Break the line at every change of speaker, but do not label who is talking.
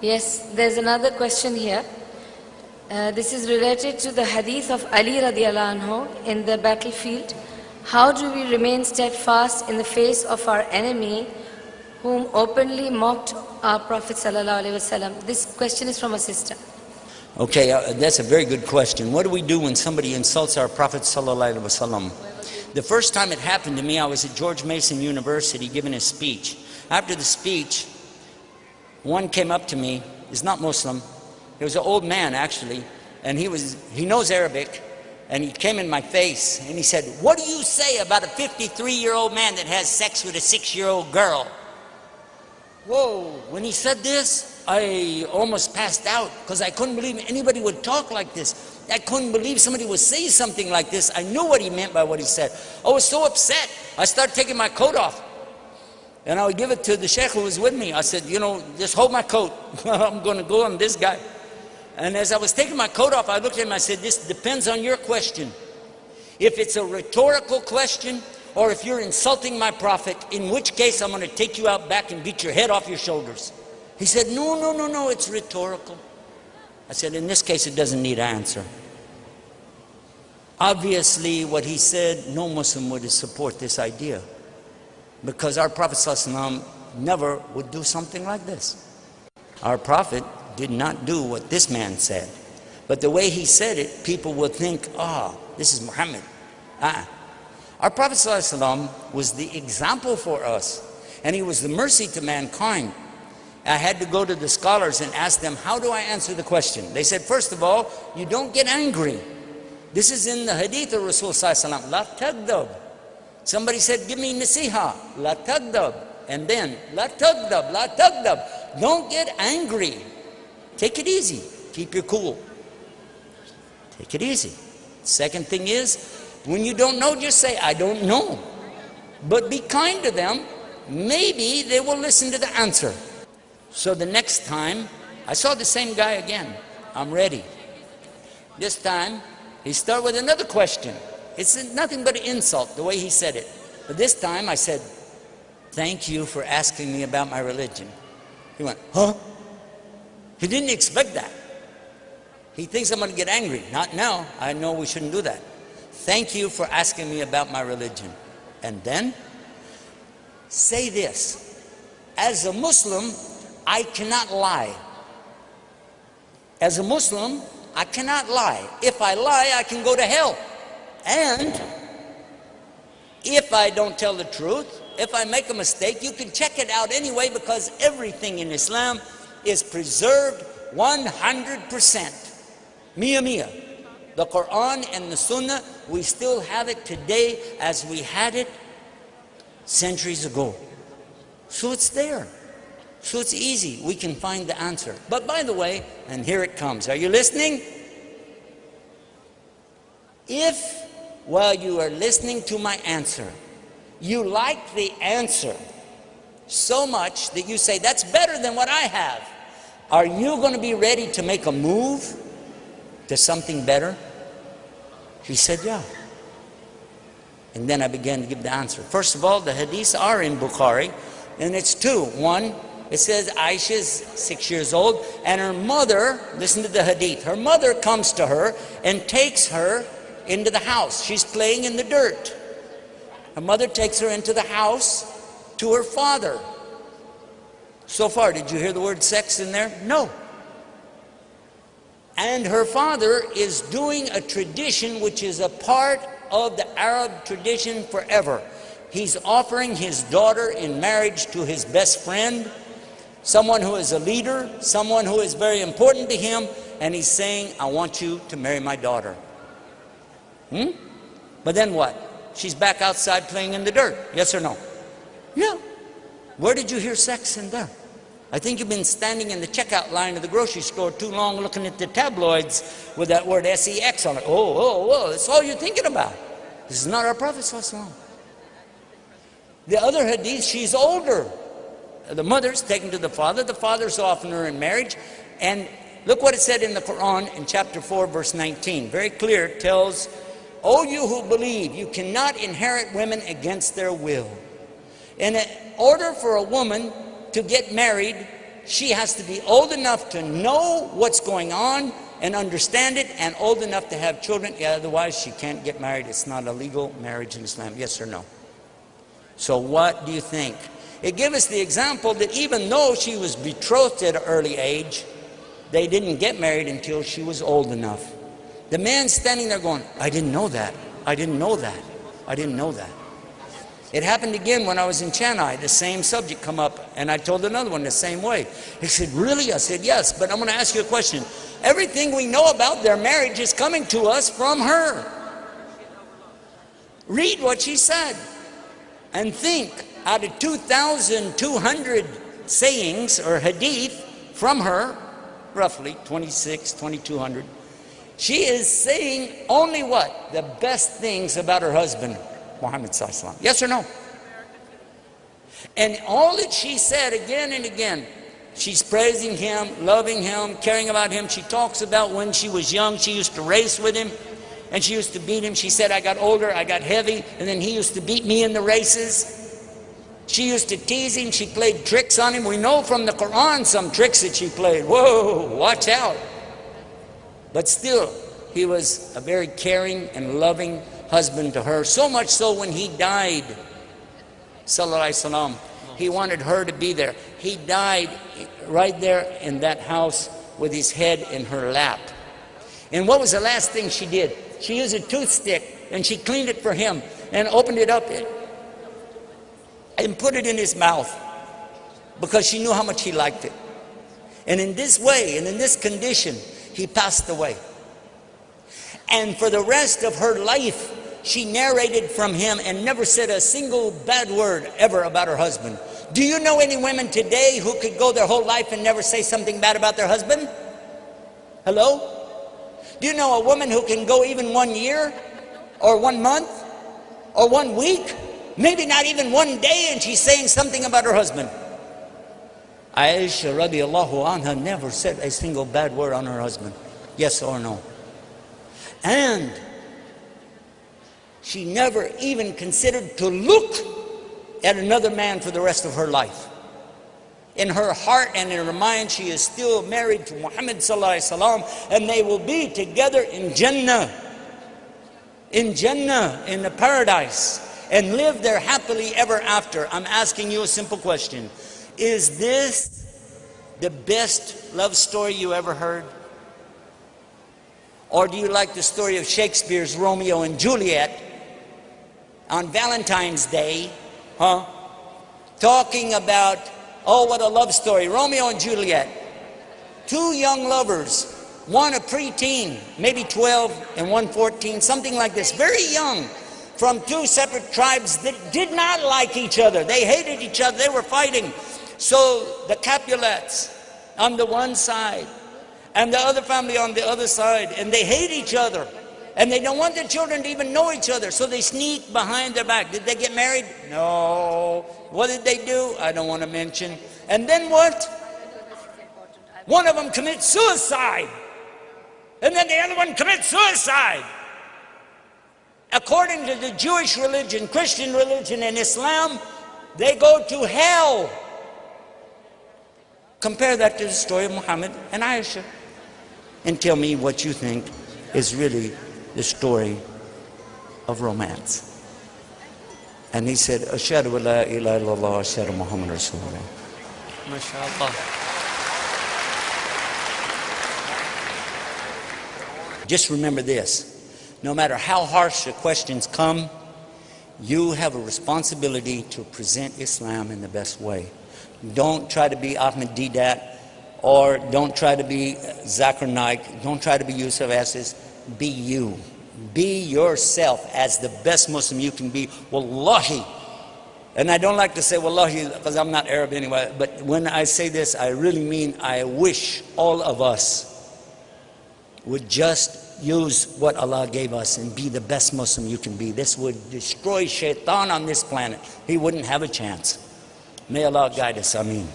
Yes, there's another question here. This is related to the hadith of Ali radiallahu anhu in the battlefield. How do we remain steadfast in the face of our enemy whom openly mocked our Prophet sallallahu alaihi wasallam? This question is from a sister.
Okay, that's a very good question. What do we do when somebody insults our Prophet sallallahu alaihi wasallam? The first time it happened to me, I was at George Mason University giving a speech. After the speech, one came up to me. He's not Muslim. He was an old man, actually, and he knows Arabic, and he came in my face, and he said, "What do you say about a 53-year-old man that has sex with a 6-year-old girl?" Whoa, when he said this, I almost passed out, because I couldn't believe anybody would talk like this. I couldn't believe somebody would say something like this. I knew what he meant by what he said. I was so upset, I started taking my coat off. And I would give it to the sheikh who was with me. I said, you know, just hold my coat. I'm going to go on this guy. And as I was taking my coat off, I looked at him, I said, this depends on your question. If it's a rhetorical question, or if you're insulting my prophet, in which case I'm going to take you out back and beat your head off your shoulders. He said, no, it's rhetorical. I said, in this case, it doesn't need an answer. Obviously, what he said, no Muslim would support this idea. Because our Prophet ﷺ never would do something like this. Our Prophet did not do what this man said. But the way he said it, people would think, this is Muhammad. Our Prophet ﷺ was the example for us. And he was the mercy to mankind. I had to go to the scholars and ask them, how do I answer the question? They said, first of all, you don't get angry. This is in the hadith of Rasul ﷺ. La tagdab. Somebody said, give me nasiha. La tagdab. And then, la tagdab, la tagdab. Don't get angry. Take it easy. Keep your cool. Take it easy. Second thing is, when you don't know, just say, I don't know. But be kind to them. Maybe they will listen to the answer. So the next time, I saw the same guy again. I'm ready. This time, he started with another question. It's nothing but an insult, the way he said it. But this time I said, thank you for asking me about my religion. He went, huh? He didn't expect that. He thinks I'm going to get angry. Not now. I know we shouldn't do that. Thank you for asking me about my religion. And then, say this. As a Muslim, I cannot lie. As a Muslim, I cannot lie. If I lie, I can go to hell. And if I don't tell the truth, if I make a mistake, you can check it out anyway, because everything in Islam is preserved 100%. Mia mia. The Quran and the Sunnah, we still have it today as we had it centuries ago. So it's there. So it's easy. We can find the answer. But by the way, and here it comes. Are you listening? If, while you are listening to my answer, you like the answer so much that you say, that's better than what I have, are you going to be ready to make a move to something better? He said, yeah. And then I began to give the answer. First of all, the hadiths are in Bukhari, and it's two. One, it says Aisha's 6 years old, and her mother, listen to the hadith, her mother comes to her and takes her into the house. She's playing in the dirt. Her mother takes her into the house to her father. So far, did you hear the word sex in there? No. And her father is doing a tradition which is a part of the Arab tradition forever. He's offering his daughter in marriage to his best friend, someone who is a leader, someone who is very important to him, and he's saying, I want you to marry my daughter. But then what? She's back outside playing in the dirt. Yes or no? Yeah. Where did you hear sex in there? I think you've been standing in the checkout line of the grocery store too long looking at the tabloids with that word sex on it. Oh, that's all you're thinking about. This is not our Prophet ﷺ. The other hadith, she's older. The mother's taken to the father's offering her in marriage. And look what it said in the Quran in chapter 4, verse 19. Very clear, it tells, O you who believe, you cannot inherit women against their will. In order for a woman to get married, she has to be old enough to know what's going on and understand it, and old enough to have children. Yeah, otherwise she can't get married. It's not a legal marriage in Islam. Yes or no? So what do you think? It gives us the example that even though she was betrothed at an early age, they didn't get married until she was old enough. The man standing there going, I didn't know that. I didn't know that. I didn't know that. It happened again when I was in Chennai. The same subject come up, and I told another one the same way. He said, really? I said, yes, but I'm going to ask you a question. Everything we know about their marriage is coming to us from her. Read what she said and think, out of 2,200 sayings or hadith from her, roughly 2,200, she is saying only what? The best things about her husband, Muhammad sallallahu alaihi wasallam. Yes or no? And all that she said again and again, she's praising him, loving him, caring about him. She talks about when she was young, she used to race with him and she used to beat him. She said, I got older, I got heavy, and then he used to beat me in the races. She used to tease him. She played tricks on him. We know from the Quran some tricks that she played. Whoa, watch out. But still, he was a very caring and loving husband to her. So much so when he died, sallallahu alaihi wasallam, he wanted her to be there. He died right there in that house with his head in her lap. And what was the last thing she did? She used a toothstick and she cleaned it for him and opened it up and put it in his mouth because she knew how much he liked it. And in this way and in this condition, he passed away. And for the rest of her life, she narrated from him and never said a single bad word ever about her husband. Do you know any women today who could go their whole life and never say something bad about their husband? Hello? Do you know a woman who can go even 1 year or 1 month or 1 week, maybe not even 1 day, and she's saying something about her husband? Aisha radiallahu anha never said a single bad word on her husband. Yes or no? And she never even considered to look at another man for the rest of her life. In her heart and in her mind, she is still married to Muhammad sallallahu alaihi wasallam, and they will be together in Jannah, in the paradise, and live there happily ever after. I'm asking you a simple question. Is this the best love story you ever heard? Or do you like the story of Shakespeare's Romeo and Juliet on Valentine's Day, talking about, oh, what a love story, Romeo and Juliet. 2 young lovers, one a preteen, maybe 12, and one 14, something like this, very young, from 2 separate tribes that did not like each other. They hated each other, they were fighting. So the Capulets on the one side, and the other family on the other side, and they hate each other. And they don't want their children to even know each other, so they sneak behind their back. Did they get married? No. What did they do? I don't want to mention. And then what? One of them commits suicide. And then the other one commits suicide. According to the Jewish religion, Christian religion, and Islam, they go to hell. Compare that to the story of Muhammad and Aisha. And tell me what you think is really the story of romance. And he said, Ashhadu an la ilaha illallah, ashhadu Muhammad Rasulullah. MashaAllah. Just remember this, no matter how harsh the questions come, you have a responsibility to present Islam in the best way. Don't try to be Ahmed Deedat, or don't try to be Zakir Naik, don't try to be Yusuf Estes. Be you. Be yourself as the best Muslim you can be. Wallahi. And I don't like to say wallahi because I'm not Arab anyway, but when I say this, I really mean I wish all of us would just use what Allah gave us and be the best Muslim you can be. This would destroy shaitan on this planet. He wouldn't have a chance. May Allah guide us. Ameen.